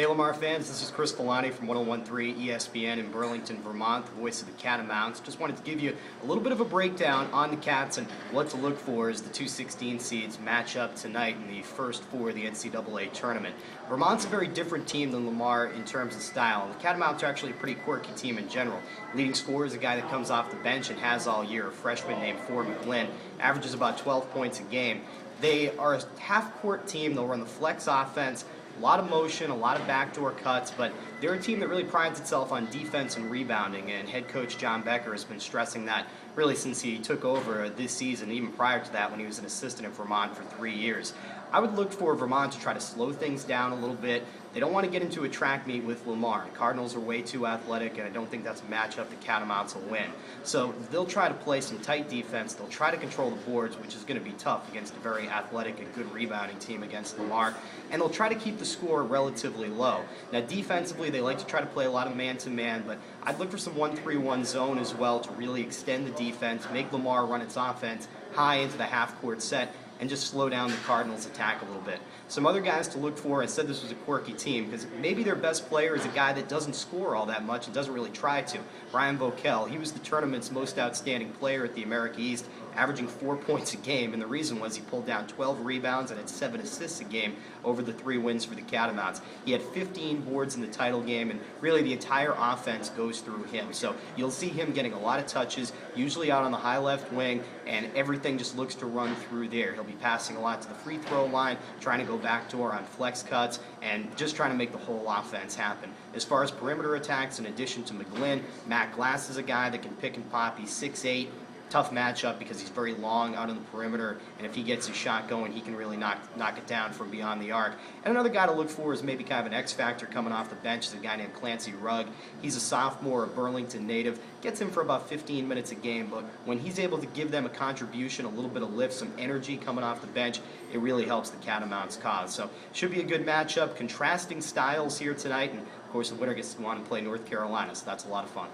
Hey Lamar fans, this is Chris Villani from 101.3 ESPN in Burlington, Vermont, the voice of the Catamounts. Just wanted to give you a little bit of a breakdown on the Cats and what to look for as the 2-16 seeds match up tonight in the first four of the NCAA tournament. Vermont's a very different team than Lamar in terms of style. The Catamounts are actually a pretty quirky team in general. Leading scorer is a guy that comes off the bench and has all year, a freshman named Ford McGlynn, averages about 12 points a game. They are a half-court team. They'll run the flex offense. A lot of motion, a lot of backdoor cuts, but they're a team that really prides itself on defense and rebounding, and head coach John Becker has been stressing that really since he took over this season, even prior to that when he was an assistant at Vermont for 3 years. I would look for Vermont to try to slow things down a little bit. They don't want to get into a track meet with Lamar. The Cardinals are way too athletic, and I don't think that's a matchup the Catamounts will win. So they'll try to play some tight defense. They'll try to control the boards, which is going to be tough against a very athletic and good rebounding team against Lamar. And they'll try to keep the score relatively low. Now, defensively, they like to try to play a lot of man-to-man, but I'd look for some 1-3-1 zone as well to really extend the defense, make Lamar run its offense high into the half-court set, and just slow down the Cardinals' attack a little bit. Some other guys to look for, I said this was a quirky team, because maybe their best player is a guy that doesn't score all that much and doesn't really try to. Brian Vokel, he was the tournament's most outstanding player at the America East, averaging 4 points a game, and the reason was he pulled down 12 rebounds and had 7 assists a game over the 3 wins for the Catamounts. He had 15 boards in the title game, and really the entire offense goes through him. So you'll see him getting a lot of touches, usually out on the high left wing, and everything just looks to run through there. He'll be passing a lot to the free throw line, trying to go backdoor on flex cuts, and just trying to make the whole offense happen. As far as perimeter attacks, in addition to McGlynn, Matt Glass is a guy that can pick and pop. He's 6'8". Tough matchup because he's very long out on the perimeter, and if he gets his shot going, he can really knock it down from beyond the arc. And another guy to look for is maybe kind of an X-factor coming off the bench is a guy named Clancy Rugg. He's a sophomore, a Burlington native. Gets him for about 15 minutes a game, but when he's able to give them a contribution, a little bit of lift, some energy coming off the bench, it really helps the Catamounts' cause. So should be a good matchup. Contrasting styles here tonight, and of course the winner gets to go on and play North Carolina, so that's a lot of fun.